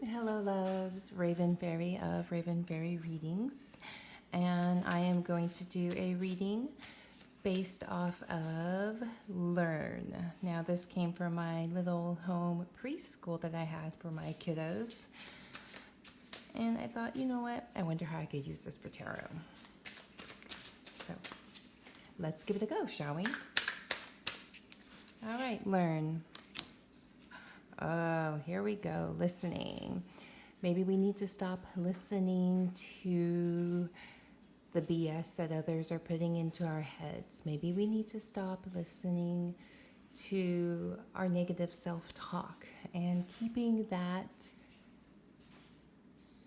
Hello, loves. Raven Fairy of Raven Fairy Readings. And I am going to do a reading based off of Learn. Now, this came from my little home preschool that I had for my kiddos. And I thought, you know what? I wonder how I could use this for tarot. So, let's give it a go, shall we? All right, Learn. Oh, here we go. Listening. Maybe we need to stop listening to the BS that others are putting into our heads. Maybe we need to stop listening to our negative self-talk and keeping that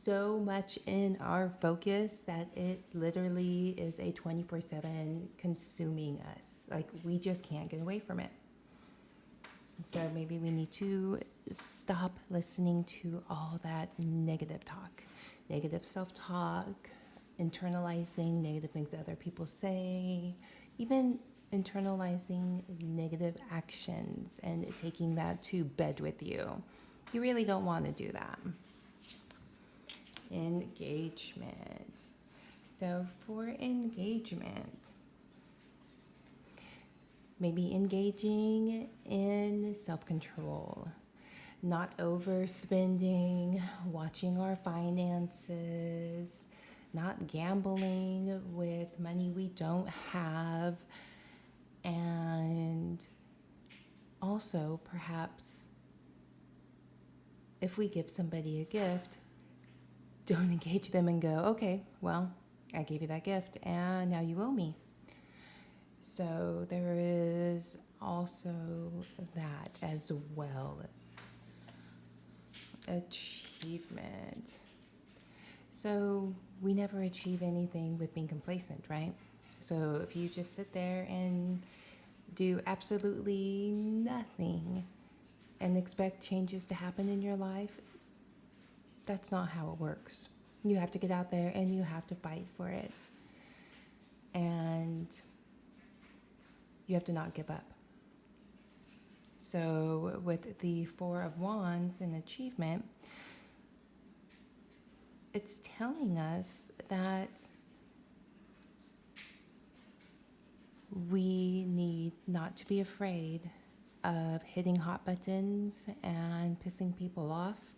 so much in our focus that it literally is a 24/7 consuming us. Like, we just can't get away from it. So maybe we need to stop listening to all that negative talk, negative self-talk, internalizing negative things that other people say, even internalizing negative actions and taking that to bed with you. You really don't want to do that. Engagement. So for engagement, maybe engaging in self-control, not overspending, watching our finances, not gambling with money we don't have, and also perhaps if we give somebody a gift, don't engage them and go, okay, well, I gave you that gift and now you owe me. So there is also that as well. Achievement. So we never achieve anything with being complacent, right? So if you just sit there and do absolutely nothing and expect changes to happen in your life, that's not how it works. You have to get out there and you have to fight for it. And you have to not give up. So with the Four of Wands and achievement, it's telling us that we need not to be afraid of hitting hot buttons and pissing people off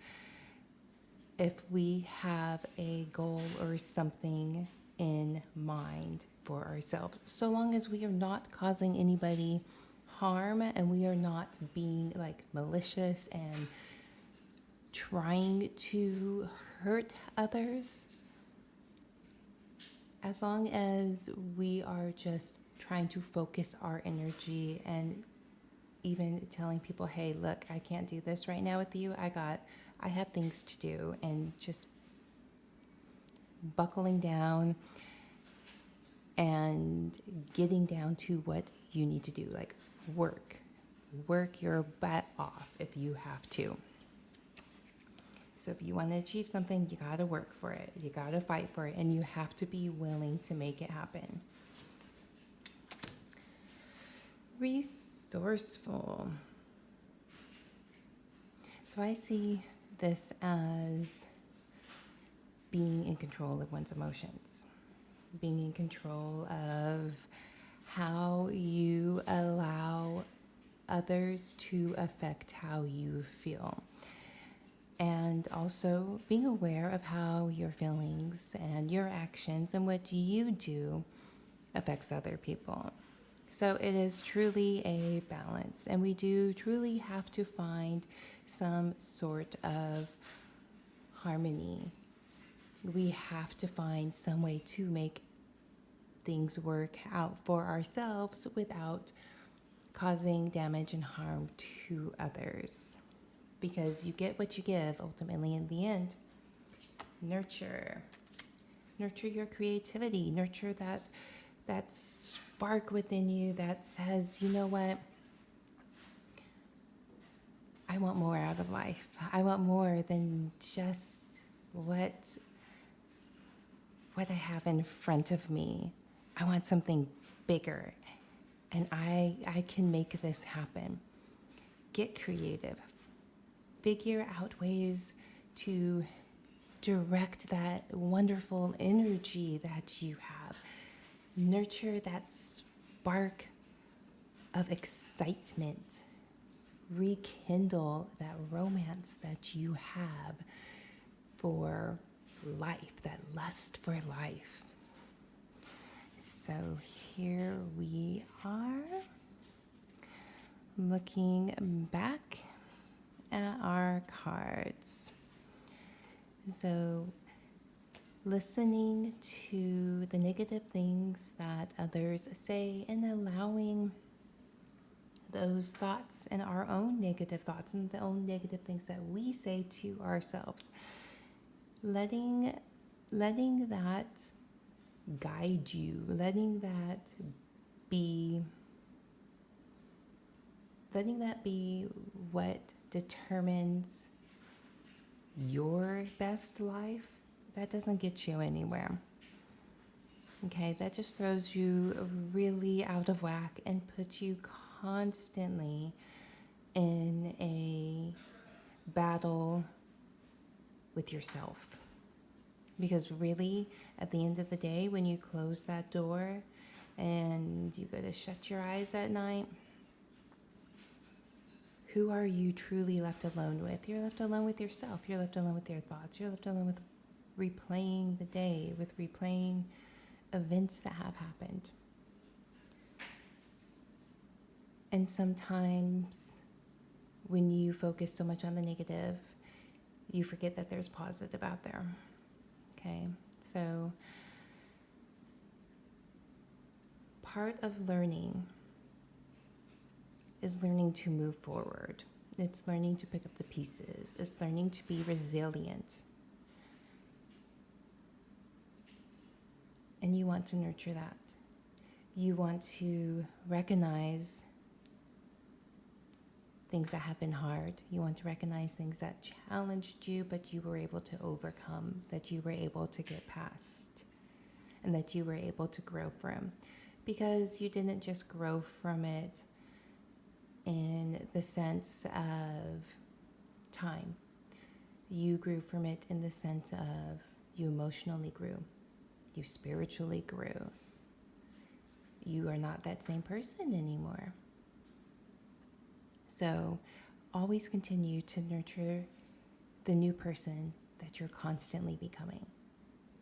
if we have a goal or something in mind for ourselves, so long as we are not causing anybody harm and we are not being like malicious and trying to hurt others. As long as we are just trying to focus our energy and even telling people, hey, look, I can't do this right now with you. I have things to do, and just buckling down and getting down to what you need to do, like work your butt off if you have to. So if you want to achieve something, you got to work for it, you got to fight for it, and you have to be willing to make it happen. Resourceful. So I see this as being in control of one's emotions, being in control of how you allow others to affect how you feel. And also being aware of how your feelings and your actions and what you do affects other people. So it is truly a balance, and we do truly have to find some sort of harmony. We have to find some way to make things work out for ourselves without causing damage and harm to others. Because you get what you give ultimately in the end. Nurture. Nurture your creativity. Nurture that spark within you that says, you know what? I want more out of life. I want more than just what I have in front of me. I want something bigger, and I can make this happen. Get creative. Figure out ways to direct that wonderful energy that you have. Nurture that spark of excitement. Rekindle that romance that you have for life, that lust for life. So here we are, looking back at our cards. So listening to the negative things that others say and allowing those thoughts and our own negative thoughts and the own negative things that we say to ourselves, letting that guide you, letting that be what determines your best life. That doesn't get you anywhere. Okay, that just throws you really out of whack and puts you constantly in a battle with yourself. Because really, at the end of the day, when you close that door and you go to shut your eyes at night, who are you truly left alone with? You're left alone with yourself. You're left alone with your thoughts. You're left alone with replaying the day, with replaying events that have happened. And sometimes when you focus so much on the negative, you forget that there's positive out there. Okay, so part of learning is learning to move forward. It's learning to pick up the pieces. It's learning to be resilient. And you want to nurture that. You want to recognize things that have been hard. You want to recognize things that challenged you, but you were able to overcome, that you were able to get past, and that you were able to grow from. Because you didn't just grow from it in the sense of time. You grew from it in the sense of you emotionally grew. You spiritually grew. You are not that same person anymore. So always continue to nurture the new person that you're constantly becoming,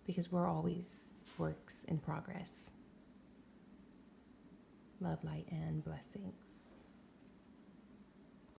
because we're always works in progress. Love, light, and blessings.